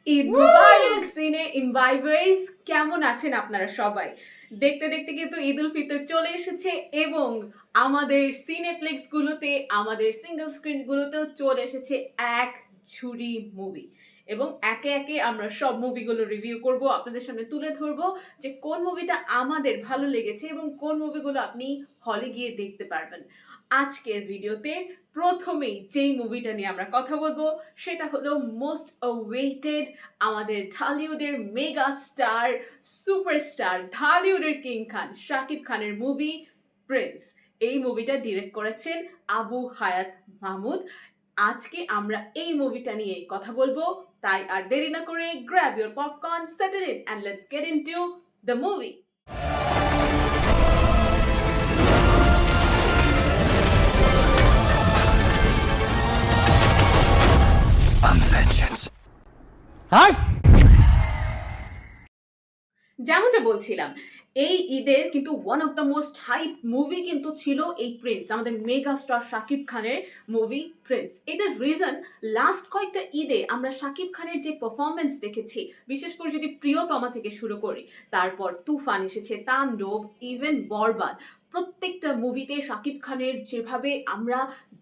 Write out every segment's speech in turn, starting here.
ঈদ মুবারক সিনে ইনভাইভার্স, কেমন আছেন আপনারা সবাই? দেখতে দেখতে কিন্তু ঈদ উল ফিতর চলে এসেছে এবং আমাদের সিনেপ্লেক্স গুলোতে, আমাদের সিঙ্গেল স্ক্রিন গুলোতেও চলে এসেছে এক ঝুড়ি মুভি। এবং একে একে আমরা সব মুভিগুলো রিভিউ করব, আপনাদের সামনে তুলে ধরবো যে কোন মুভিটা আমাদের ভালো লেগেছে এবং কোন মুভিগুলো আপনি হলে গিয়ে দেখতে পারবেন। আজকের ভিডিওতে প্রথমেই যেই মুভিটা নিয়ে আমরা কথা বলবো সেটা হলো মোস্ট ওয়েটেড, আমাদের ঢালিউডের মেগা স্টার, সুপারস্টার, ঢালিউডের কিং খান শাকিব খানের মুভি প্রিন্স। এই মুভিটা ডিরেক্ট করেছেন আবু হায়াত মাহমুদ। আজকে আমরা এই মুভিটা নিয়ে কথা বলবো, তাই আর দেরি না করে grab your popcorn, settle in and let's get into the movie. যেমনটা বলছিলাম, এই ঈদের কিন্তু one of the most hype movie কিন্তু ছিল এই প্রিন্স, আমাদের মেগা স্টার শাকিব খানের মুভি প্রিন্স। এটার রিজন, লাস্ট কয়েকটা ঈদে আমরা শাকিব খানের যে পারফরমেন্স দেখেছি, বিশেষ করে যদি প্রিয়তমা থেকে শুরু করি, তারপর তুফান এসেছে, তাণ্ডব, ইভেন বরবাদ, প্রত্যেকটা মুভিতে শাকিব খানের যেভাবে আমরা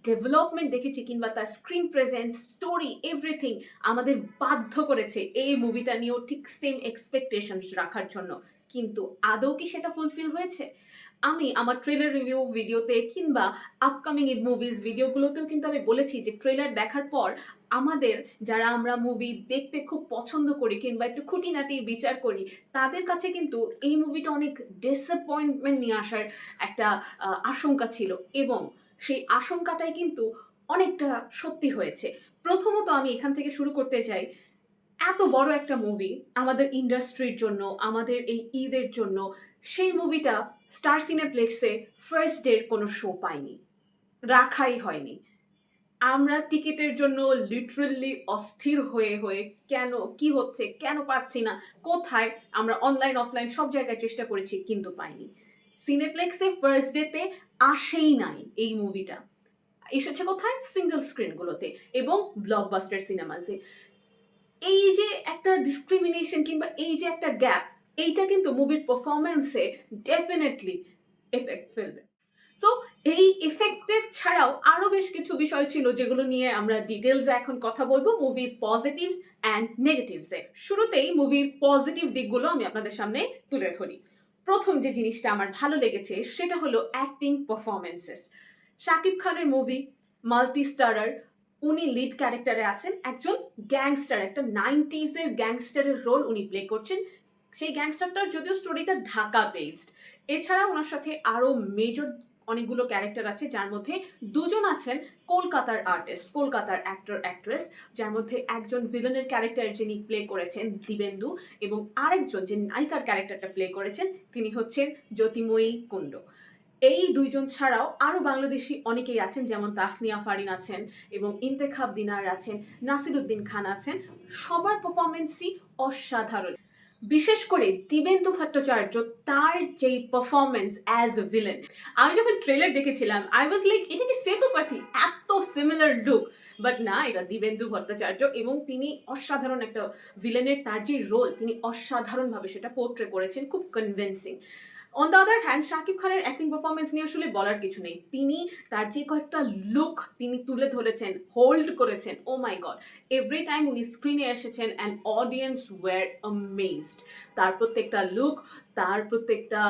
ডেভেলপমেন্ট দেখেছি কিংবা তার স্ক্রিন প্রেজেন্স, স্টোরি, এভরিথিং আমাদের বাধ্য করেছে এই মুভিটা নিয়েও ঠিক সেম এক্সপেকটেশনস রাখার জন্য। কিন্তু আদৌ কি সেটা ফুলফিল হয়েছে? আমি আমার ট্রেলার রিভিউ ভিডিওতে কিংবা আপকামিং ঈদ মুভিজ ভিডিওগুলোতেও কিন্তু আমি বলেছি যে ট্রেলার দেখার পর আমাদের, যারা আমরা মুভি দেখতে খুব পছন্দ করি কিংবা একটু খুঁটিনাটি বিচার করি, তাদের কাছে কিন্তু এই মুভিটা অনেক ডিসঅ্যাপয়েন্টমেন্ট নিয়ে আসার একটা আশঙ্কা ছিল এবং সেই আশঙ্কাটাই কিন্তু অনেকটা সত্যি হয়েছে। প্রথমত আমি এখান থেকে শুরু করতে চাই, এত বড় একটা মুভি আমাদের ইন্ডাস্ট্রির জন্য, আমাদের এই ঈদের জন্য, সেই মুভিটা স্টার সিনেপ্লেক্সে ফার্স্ট ডের কোনো শো পায়নি, রাখাই হয়নি। আমরা টিকিটের জন্য লিটারেলি অস্থির হয়ে হয়ে কেন, কি হচ্ছে, কেন পাচ্ছি না, কোথায়, আমরা অনলাইন অফলাইন সব জায়গায় চেষ্টা করেছি কিন্তু পাইনি। সিনেপ্লেক্সে ফার্স্ট ডেতে আসেই নাই এই মুভিটা, এসেছে কোথায়? সিঙ্গেল স্ক্রিনগুলোতে এবং ব্লকবাস্টার সিনেমাসে। এই যে একটা ডিসক্রিমিনেশন কিংবা এই যে একটা গ্যাপ, এইটা কিন্তু মুভির পারফরমেন্সে ডেফিনেটলি এফেক্ট ফেলবে। সো এই এফেক্টের ছাড়াও আরো বেশ কিছু বিষয় ছিল যেগুলো নিয়ে আমরা ডিটেলসে এখন কথা বলবো, মুভির পজিটিভস অ্যান্ড নেগেটিভসে। শুরুতেই মুভির পজিটিভ দিকগুলো আমি আপনাদের সামনে তুলে ধরি। প্রথম যে জিনিসটা আমার ভালো লেগেছে সেটা হলো অ্যাক্টিং পারফরমেন্সেস। শাকিব খানের মুভি, মাল্টি স্টারার, উনি লিড ক্যারেক্টারে আছেন, একজন গ্যাংস্টার, একটা 90s-এর গ্যাংস্টারের রোল উনি প্লে করছেন। সেই গ্যাংস্টারটার যদিও স্টোরিটা ঢাকা বেসড, এছাড়া ওনার সাথে আরো মেজর অনেকগুলো ক্যারেক্টার আছে, যার মধ্যে দুজন আছেন কলকাতার আর্টিস্ট, কলকাতার অ্যাক্টর অ্যাক্ট্রেস, যার মধ্যে একজন ভিলেনের ক্যারেক্টার যিনি প্লে করেছেন দিবেন্দু এবং আরেকজন যে নায়িকার ক্যারেক্টারটা প্লে করেছেন তিনি হচ্ছেন জ্যোতিময়ী কুণ্ডু। এই দুইজন ছাড়াও আরও বাংলাদেশি অনেকেই আছেন, যেমন তাসনিয়া ফারিন আছেন এবং ইন্তেখাব দিনার আছেন, নাসিরুদ্দিন খান আছেন। সবার পারফরমেন্সই অসাধারণ। বিশেষ করে দিবেন্দু ভট্টাচার্য, তার যেই পারফরমেন্স অ্যাজ এ ভিলেন, আমি যখন ট্রেলার দেখেছিলাম আই ওয়াজ লাইক এটা কি সেতুপতি, এত সিমিলার লুক। বাট না, এটা দিবেন্দু ভট্টাচার্য এবং তিনি অসাধারণ একটা ভিলেনের তার যে রোল, তিনি অসাধারণভাবে সেটা পোর্ট্রে করেছেন, খুব convincing. On the other hand, Shakib খানের অ্যাক্টিং পারফরমেন্স নিয়ে আসলে বলার কিছু নেই। তিনি তার যে কয়েকটা লুক তিনি তুলে ধরেছেন, হোল্ড করেছেন, ও মাই গড, এভরি টাইম উনি স্ক্রিনে এসেছেন অ্যান্ড অডিয়েন্স ওয়ার অ্যামেজড। তার প্রত্যেকটা লুক, তার প্রত্যেকটা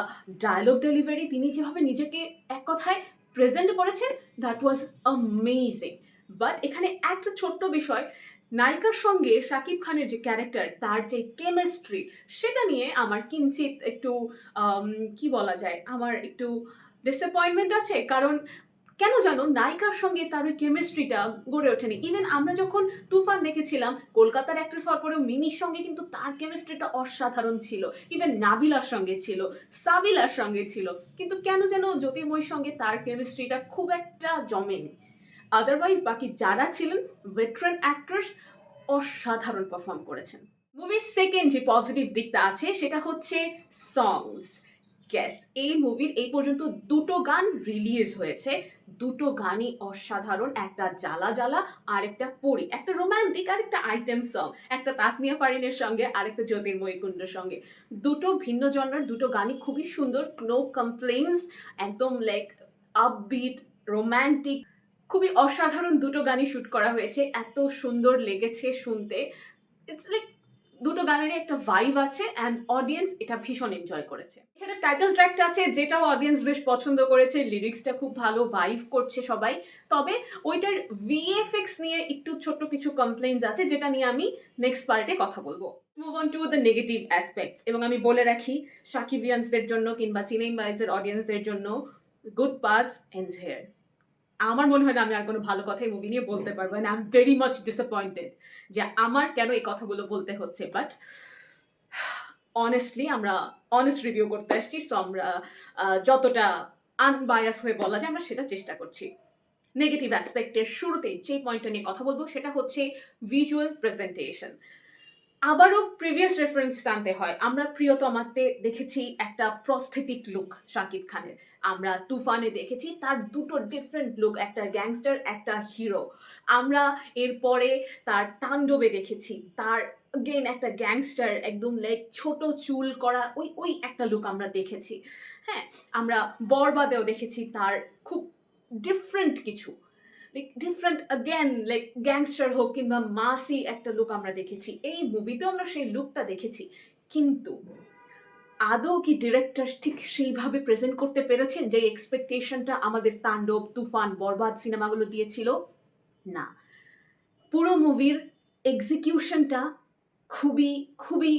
ডায়লগ ডেলিভারি, তিনি যেভাবে নিজেকে এক কথায় প্রেজেন্ট করেছেন, দ্যাট ওয়াজ অ্যামেজিং। বাট এখানে একটা ছোট্ট বিষয়, নায়িকার সঙ্গে শাকিব খানের যে ক্যারেক্টার, তার যে কেমিস্ট্রি, সেটা নিয়ে আমার কিঞ্চিত একটু কি বলা যায়, আমার একটু ডিসঅ্যাপয়েন্টমেন্ট আছে। কারণ কেন জানো নায়িকার সঙ্গে তার ওই কেমিস্ট্রিটা গড়ে ওঠেনি। ইভেন আমরা যখন তুফান দেখেছিলাম, কলকাতার অ্যাক্ট্রেস হওয়ার পরেও মিমির সঙ্গে কিন্তু তার কেমিস্ট্রিটা অসাধারণ ছিল, ইভেন নাবিলার সঙ্গে ছিল, সাবিলার সঙ্গে ছিল, কিন্তু কেন যেন জ্যোতির্ময়ীর সঙ্গে তার কেমিস্ট্রিটা খুব একটা জমেনি। আদারওয়াইজ বাকি যারা ছিলেন ভেটারান অ্যাক্টর্স, অসাধারণ পারফর্ম করেছেন। মুভির সেকেন্ড যে পজিটিভ দিকটা আছে সেটা হচ্ছে সংস। গ্যাস, এই মুভির এই পর্যন্ত দুটো গান রিলিজ হয়েছে, দুটো গানই অসাধারণ। একটা জ্বালা জ্বালা, আরেকটা পরি, একটা রোমান্টিক আর একটা আইটেম সং, একটা তাসনিয়া ফারিনের সঙ্গে আরেকটা জ্যোতির্ময়ী কুণ্ডের সঙ্গে। দুটো ভিন্ন জনরার দুটো গানই খুবই সুন্দর, নো কমপ্লেইনস, একদম লাইক আপবিট, রোমান্টিক, খুবই অসাধারণ দুটো গানই শুট করা হয়েছে, এত সুন্দর লেগেছে শুনতে। ইটস লাইক দুটো গানেরই একটা ভাইব আছে অ্যান্ড অডিয়েন্স এটা ভীষণ এনজয় করেছে। এছাড়া টাইটেল ট্র্যাকটা আছে যেটাও অডিয়েন্স বেশ পছন্দ করেছে, লিরিক্সটা খুব ভালো, ভাইব করছে সবাই। তবে ওইটার ভিএফএক্স নিয়ে একটু ছোট্ট কিছু কমপ্লেইনস আছে, যেটা নিয়ে আমি নেক্সট পার্টে কথা বলবো। Move on to the negative aspects. এবং আমি বলে রাখি, সাকিবিয়ানসদের জন্য কিংবা সিনেমাইজের অডিয়েন্সদের জন্য গুড পার্টস এন্ডস হিয়ার। আমার মনে হয় না আমি আর কোনো ভালো কথাই মুভি নিয়ে বলতে পারবো, and I am very much disappointed যে আমার কেন এই কথাগুলো বলতে হচ্ছে। বাট অনেস্টলি আমরা অনেস্ট রিভিউ করতে আসছি, সো আমরা যতটা আনবায়াস হয়ে বলা যায় আমরা সেটা চেষ্টা করছি। নেগেটিভ অ্যাসপেক্টের শুরুতে যে পয়েন্টটা নিয়ে কথা বলবো সেটা হচ্ছে ভিজুয়াল প্রেজেন্টেশন। আবারও প্রিভিয়াস রেফারেন্স টানতে হয়, আমরা প্রিয়তমাতে দেখেছি একটা প্রস্থেটিক লুক শাকিব খানের, আমরা তুফানে দেখেছি তার দুটো ডিফারেন্ট লুক, একটা গ্যাংস্টার একটা হিরো। আমরা এরপরে তার তাণ্ডবে দেখেছি তার অগেন একটা গ্যাংস্টার, একদম লাইক ছোট চুল করা, ওই ওই একটা লুক আমরা দেখেছি। হ্যাঁ, আমরা বরবাদেও দেখেছি তার খুব ডিফারেন্ট কিছু, like different again, like gangster হোক কিংবা মাসি একটা লুক আমরা দেখেছি, এই মুভিতেও আমরা সেই লুকটা দেখেছি। কিন্তু আদৌ কি ডিরেক্টর ঠিক সেইভাবে প্রেজেন্ট করতে পেরেছেন যে এক্সপেকটেশনটা আমাদের তাণ্ডব, তুফান, বরবাদ সিনেমাগুলো দিয়েছিল? না, পুরো মুভির এক্সিকিউশনটা খুবই খুবই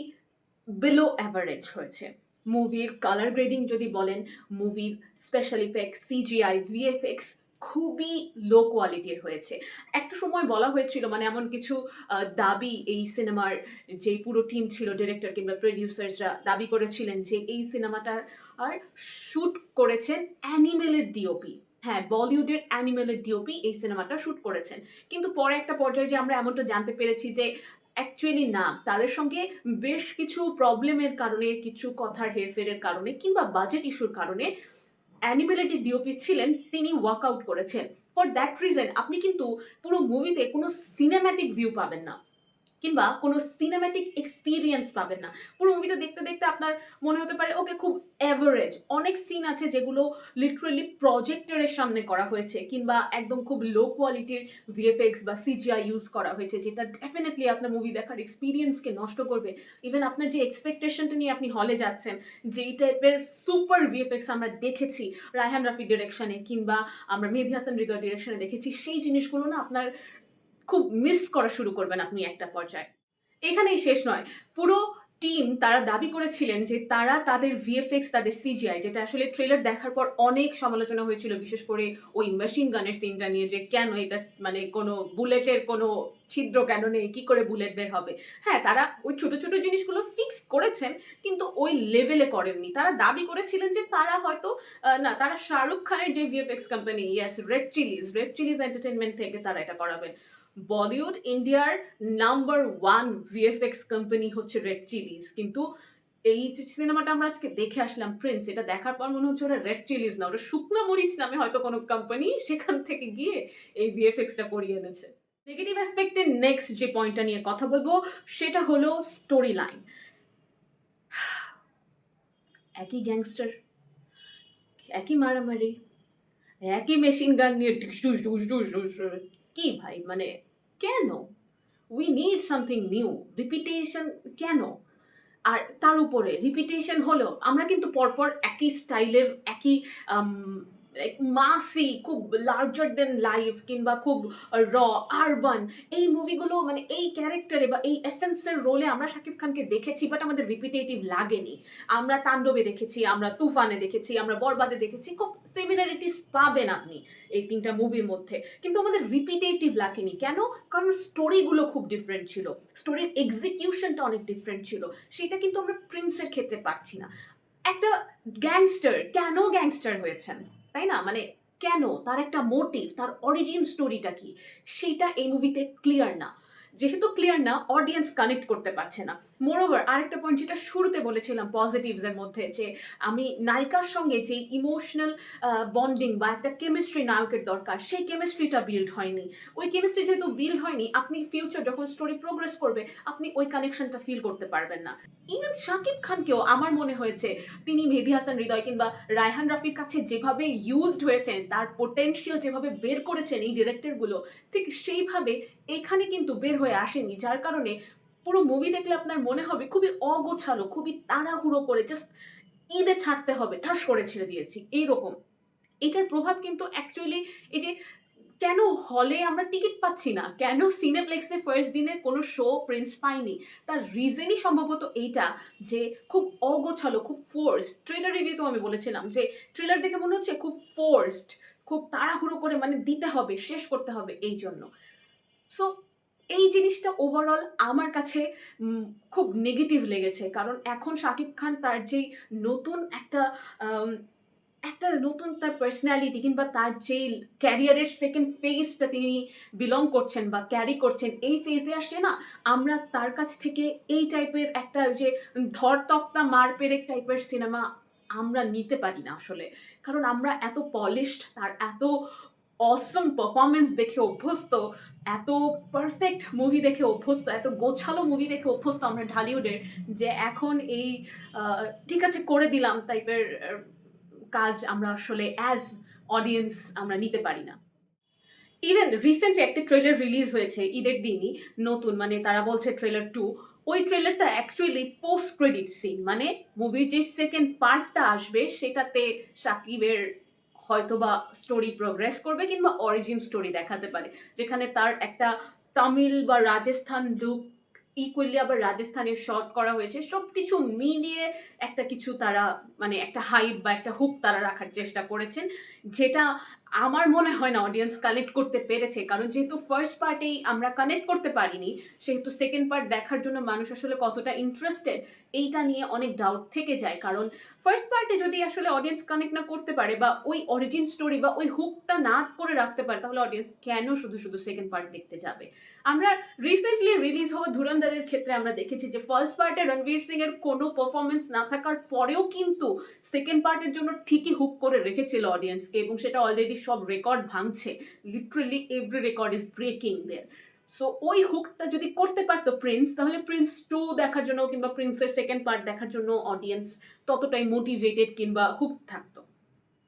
বিলো অ্যাভারেজ হয়েছে। মুভির কালার গ্রেডিং যদি বলেন, মুভির স্পেশাল ইফেক্টস, সিজিআই, ভিএফএক্স খুবই লো কোয়ালিটির হয়েছে। একটা সময় বলা হয়েছিল, মানে এমন কিছু দাবি এই সিনেমার যে পুরো টিম ছিল, ডিরেক্টর কিংবা প্রডিউসার্সরা দাবি করেছিলেন যে এই সিনেমাটার আর শ্যুট করেছেন অ্যানিমেলের ডিওপি। হ্যাঁ, বলিউডের অ্যানিমেলের ডিওপি এই সিনেমাটা শ্যুট করেছেন। কিন্তু পরে একটা পর্যায়ে যে আমরা এমনটা জানতে পেরেছি যে অ্যাকচুয়ালি না, তাদের সঙ্গে বেশ কিছু প্রবলেমের কারণে, কিছু কথার হেরফেরের কারণে কিংবা বাজেট ইস্যুর কারণে অ্যানিমেলের যে ডিওপি ছিলেন তিনি ওয়ার্ক আউট করেছেন। ফর দ্যাট রিজন আপনি কিন্তু পুরো মুভিতে কোনো সিনেম্যাটিক ভিউ পাবেন না কিংবা কোনো সিনেম্যাটিক এক্সপিরিয়েন্স পাবেন না। পুরো মুভিটা দেখতে দেখতে আপনার মনে হতে পারে ওকে খুব অ্যাভারেজ। অনেক সিন আছে যেগুলো লিটারেলি প্রজেক্টরের সামনে করা হয়েছে কিংবা একদম খুব লো কোয়ালিটির ভিএফএক্স বা সিজিআই ইউজ করা হয়েছে, যেটা ডেফিনেটলি আপনার মুভি দেখার এক্সপিরিয়েন্সকে নষ্ট করবে। ইভেন আপনার যে এক্সপেকটেশনটা নিয়ে আপনি হলে যাচ্ছেন, যে এই টাইপের সুপার ভিএফএক্স আমরা দেখেছি রায়হান রাফি ডিরেকশনে কিংবা আমরা মেহেদী হাসান হৃদয় ডিরেকশনে দেখেছি, সেই জিনিসগুলো না আপনার খুব মিস করা শুরু করবেন আপনি একটা পর্যায়ে। এখানেই শেষ নয়, পুরো টিম তারা দাবি করেছিলেন যে তারা তাদের ভিএফএক্স, তাদের সিজিআই, যেটা আসলে ট্রেলার দেখার পর অনেক সমালোচনা হয়েছিল, বিশেষ করে ওই মেশিন গানের সিনটা নিয়ে, যে কেন এটা, মানে কোনো বুলেটের কোনো ছিদ্র কেন নেই, কি করে বুলেট বের হবে। হ্যাঁ, তারা ওই ছোট ছোট জিনিসগুলো ফিক্স করেছেন কিন্তু ওই লেভেলে করেননি। তারা দাবি করেছিলেন যে তারা হয়তো না, তারা শাহরুখ খানের যে VFX company, yes, red Chillies entertainment থেকে তারা এটা করাবেন। বলিউড ইন্ডিয়ার নাম্বার ওয়ান ভিএফএক্স কোম্পানি হচ্ছে রেড চিলিজ, কিন্তু এই যে সিনেমাটা আমরা আজকে দেখে আসলাম প্রিন্স, এটা দেখার পর মনে হচ্ছে ওরা রেড চিলিজ না, ওরা শুকনো মরিচ নামে হয়তো কোনো কোম্পানি সেখান থেকে গিয়ে এই ভিএফএক্সটা করিয়ে এনেছে। নেগেটিভ অ্যাসপেক্টের নেক্সট যে পয়েন্টটা নিয়ে কথা বলবো সেটা হলো স্টোরি লাইন। একই গ্যাংস্টার, একই মারামারি, একই মেশিন গান নিয়ে ঢুস ঢুস ঢুস ঢুস, কি ভাই, মানে কেন? We need something new. Repetition কেন? আর তার উপরে রিপিটেশন হলেও আমরা কিন্তু পরপর একই স্টাইলের, একই মাসি, খুব লার্জার দেন লাইফ কিংবা খুব র আরবান এই মুভিগুলো, মানে এই ক্যারেক্টারে বা এই এসেন্সের রোলে আমরা শাকিব খানকে দেখেছি, বাট আমাদের রিপিটেটিভ লাগেনি। আমরা তাণ্ডবে দেখেছি, আমরা তুফানে দেখেছি, আমরা বরবাদে দেখেছি, খুব সিমিলারিটিস পাবেন আপনি এই তিনটা মুভির মধ্যে, কিন্তু আমাদের রিপিটেটিভ লাগেনি। কেন? কারণ স্টোরিগুলো খুব ডিফারেন্ট ছিল, স্টোরির এক্সিকিউশনটা অনেক ডিফারেন্ট ছিল, সেটা কিন্তু আমরা প্রিন্সের ক্ষেত্রে পাচ্ছি না। একটা গ্যাংস্টার কেন গ্যাংস্টার হয়েছেন, তাই না? মানে কেন, তার একটা মোটিভ, তার অরিজিন স্টোরিটা কি, সেটা এই মুভিতে ক্লিয়ার না। যেহেতু ক্লিয়ার না, অডিয়েন্স কানেক্ট করতে পারছে না। মোরওভার আরেকটা পয়েন্ট যেটা শুরুতে বলেছিলাম পজিটিভসের মধ্যে, যে আমি নায়িকার সঙ্গে যে ইমোশনাল বন্ডিং বা একটা কেমিস্ট্রি নায়কের দরকার, সেই কেমিস্ট্রিটা বিল্ড হয়নি। ওই কেমিস্ট্রি যেহেতু বিল্ড হয়নি, আপনি ফিউচার যখন স্টোরি প্রোগ্রেস করবে আপনি ওই কানেকশনটা ফিল করতে পারবেন না। ইভেন শাকিব খানকেও আমার মনে হয়েছে তিনি মেহেদী হাসান হৃদয় কিংবা রায়হান রাফির কাছে যেভাবে ইউজড হয়েছেন, তার পোটেনশিয়াল যেভাবে বের করেছেন এই ডিরেক্টরগুলো, ঠিক সেইভাবে এখানে কিন্তু বের হয়ে আসেনি। যার কারণে পুরো মুভি দেখলে আপনার মনে হবে খুবই অগোছালো, খুবই তাড়াহুড়ো করে জাস্ট ঈদে ছাড়তে হবে ঠাস করে ছেড়ে দিয়েছি এইরকম। এটার প্রভাব কিন্তু অ্যাকচুয়ালি এই যে কেন হলে আমরা টিকিট পাচ্ছি না, কেন সিনেপ্লেক্সে ফার্স্ট দিনে কোনো শো প্রিন্স পাইনি, তার রিজনই সম্ভবত এইটা যে খুব অগোছালো, খুব ফোর্সড। ট্রেলার রিভিউতেও আমি বলেছিলাম যে ট্রেলার দেখে মনে হচ্ছে খুব ফোর্সড, খুব তাড়াহুড়ো করে মানে দিতে হবে, শেষ করতে হবে এই জন্য। সো এই জিনিসটা ওভারঅল আমার কাছে খুব নেগেটিভ লেগেছে, কারণ এখন শাকিব খান তার যেই নতুন আম, একটা নতুন তার পার্সোনালিটি কিংবা তার যে ক্যারিয়ারের সেকেন্ড ফেজটা তিনি বিলং করছেন বা ক্যারি করছেন, এই ফেজে আসে না আমরা তার কাছ থেকে এই টাইপের একটা যে ধরতক্তা মার পেরেক টাইপের সিনেমা আমরা নিতে পারি না আসলে। কারণ আমরা এত পলিশড, তার এত অসম পারফরমেন্স দেখে অভ্যস্ত, এত পারফেক্ট মুভি দেখে অভ্যস্ত, এত গোছালো মুভি দেখে অভ্যস্ত আমরা ঢালিউডের, যে এখন এই ঠিক আছে করে দিলাম টাইপের কাজ আমরা আসলে অ্যাজ অডিয়েন্স আমরা নিতে পারি না। ইভেন রিসেন্টলি একটা ট্রেলার রিলিজ হয়েছে ঈদের দিনই, নতুন, মানে তারা বলছে ট্রেলার 2। ওই ট্রেলারটা অ্যাকচুয়ালি পোস্ট ক্রেডিট সিন, মানে মুভির যে সেকেন্ড পার্টটা আসবে সেটাতে সাকিবের হয়তোবা স্টোরি প্রোগ্রেস করবে কিংবা অরিজিন স্টোরি দেখাতে পারে, যেখানে তার একটা তামিল বা রাজস্থান লুক, ইকুয়ালি আবার রাজস্থানের শর্ট করা হয়েছে, সব কিছু মিলিয়ে একটা কিছু তারা মানে একটা হাইপ বা একটা হুক তারা রাখার চেষ্টা করেছেন, যেটা আমার মনে হয় না অডিয়েন্স কানেক্ট করতে পেরেছে। কারণ যেহেতু ফার্স্ট পার্টেই আমরা কানেক্ট করতে পারিনি, সেহেতু সেকেন্ড পার্ট দেখার জন্য মানুষ আসলে কতটা ইন্টারেস্টেড এইটা নিয়ে অনেক ডাউট থেকে যায়। কারণ ফার্স্ট পার্টে যদি আসলে অডিয়েন্স কানেক্ট না করতে পারে বা ওই অরিজিন স্টোরি বা ওই হুকটা না করে রাখতে পারে, তাহলে অডিয়েন্স কেন শুধু শুধু সেকেন্ড পার্ট দেখতে যাবে? আমরা রিসেন্টলি রিলিজ হওয়া ধুরন্ধরের ক্ষেত্রে আমরা দেখেছি যে ফার্স্ট পার্টে রণবীর সিং এর কোনো পারফরমেন্স না থাকার পরেও কিন্তু সেকেন্ড পার্টের জন্য ঠিকই হুক করে রেখেছিল অডিয়েন্সকে, এবং সেটা অলরেডি সব রেকর্ড ভাঙছে, literally every record is breaking there. So ওই হুকটা যদি করতে পারতো প্রিন্স, তাহলে প্রিন্স 2 দেখার জন্য কিংবা প্রিন্সের সেকেন্ড পার্ট দেখার জন্য অডিয়েন্স ততটাই মোটিভেটেড কিংবা হুক থাকতো।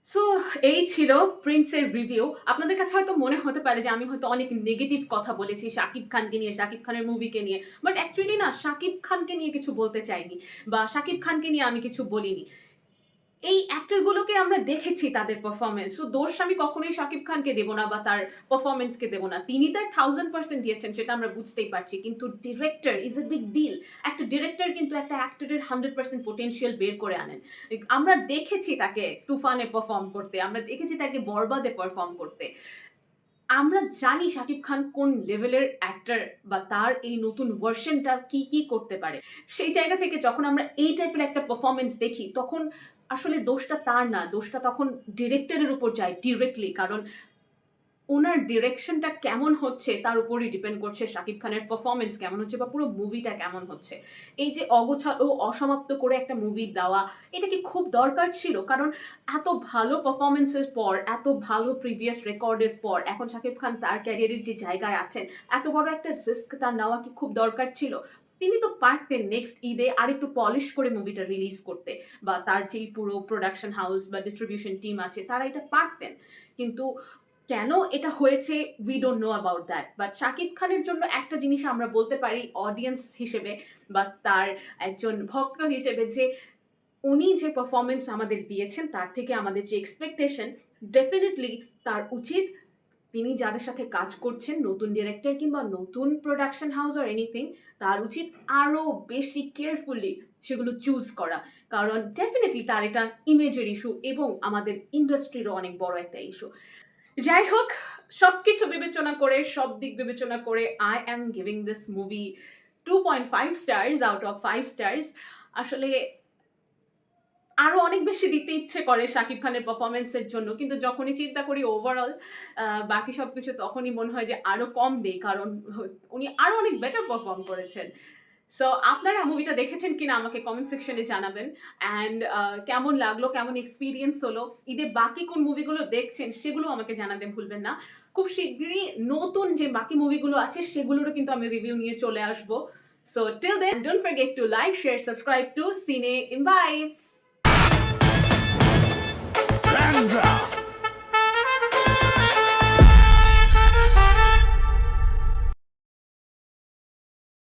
সো এই ছিল প্রিন্সের রিভিউ। আপনাদের কাছে হয়তো মনে হতে পারে যে আমি হয়তো অনেক নেগেটিভ কথা বলেছি শাকিব খানকে নিয়ে, শাকিব খানের মুভিকে নিয়ে, বাট অ্যাকচুয়ালি না, শাকিব খানকে নিয়ে কিছু বলতে চাইনি বা শাকিব খানকে নিয়ে আমি কিছু বলিনি। এই অ্যাক্টরগুলোকে আমরা দেখেছি তাদের পারফরমেন্স, তো দোষ আমি কখনোই শাকিব খানকে দেবো না বা তার পারফরমেন্সকে দেবো না। তিনি তার 1000% দিয়েছেন, সেটা আমরা বুঝতেই পারছি, কিন্তু director is a big deal. একটা ডিরেক্টর কিন্তু একটা অ্যাক্টরের 100% পোটেনশিয়াল বের করে আনেন। আমরা দেখেছি তাকে তুফানে পারফর্ম করতে, আমরা দেখেছি তাকে বরবাদে পারফর্ম করতে। আমরা জানি শাকিব খান কোন লেভেলের অ্যাক্টর বা তার এই নতুন ভার্সনটা কি কি করতে পারে। সেই জায়গা থেকে যখন আমরা এই টাইপের একটা পারফরমেন্স দেখি, তখন আসলে দোষটা তার না, দোষটা তখন ডিরেক্টরের উপর যায় ডিরেক্টলি। কারণ ওনার ডিরেকশনটা কেমন হচ্ছে তার উপরই ডিপেন্ড করছে শাকিব খানের পারফরমেন্স কেমন হচ্ছে বা পুরো মুভিটা কেমন হচ্ছে। এই যে অগোছালো অসমাপ্ত করে একটা মুভি দেওয়া, এটা কি খুব দরকার ছিল? কারণ এত ভালো পারফরমেন্সের পর, এত ভালো প্রিভিয়াস রেকর্ডের পর এখন শাকিব খান তার ক্যারিয়ারের যে জায়গায় আছেন, এত বড় একটা রিস্ক তার নেওয়া কি খুব দরকার ছিল? তিনি তো পারতেন নেক্সট ঈদে আরেকটু পলিশ করে মুভিটা রিলিজ করতে, বা তার যেই পুরো প্রোডাকশন হাউস বা ডিস্ট্রিবিউশন টিম আছে তারা এটা পারতেন। কিন্তু কেন এটা হয়েছে, we don't know about that. But Shakib খানের জন্য একটা জিনিস আমরা বলতে পারি অডিয়েন্স হিসেবে বা তার একজন ভক্ত হিসেবে, যে উনি যে পারফরমেন্স আমাদের দিয়েছেন তার থেকে আমাদের যে এক্সপেকটেশন, ডেফিনেটলি তার উচিত তিনি যাদের সাথে কাজ করছেন, নতুন ডিরেক্টর কিংবা নতুন প্রোডাকশন হাউস আর এনিথিং, তার উচিত আরও বেশি কেয়ারফুলি সেগুলো চুজ করা। কারণ ডেফিনেটলি তার এটা ইমেজের ইস্যু এবং আমাদের ইন্ডাস্ট্রিরও অনেক বড় একটা ইস্যু। যাই হোক, সবকিছু বিবেচনা করে, সব দিক বিবেচনা করে, I am giving this movie 2.5 stars out of 5 stars. আসলে আরো অনেক বেশি দিতে ইচ্ছে করে শাকিব খানের পারফরমেন্সের জন্য, কিন্তু যখনই চিন্তা করি ওভারঅল বাকি সবকিছু, তখনই মনে হয় যে আরো কম দেই, কারণ উনি আরো অনেক বেটার পারফর্ম করেছেন। সো আপনারা মুভিটা দেখেছেন কিনা আমাকে কমেন্ট সেকশনে জানাবেন। অ্যান্ড কেমন লাগলো, কেমন এক্সপিরিয়েন্স হলো, ঈদে বাকি কোন মুভিগুলো দেখছেন সেগুলো আমাকে জানাতে ভুলবেন না। খুব শিগগিরই নতুন যে বাকি মুভিগুলো আছে সেগুলোরও কিন্তু আমি রিভিউ নিয়ে চলে আসবো। So till then, don't forget to like, share, subscribe to Cine In vibes.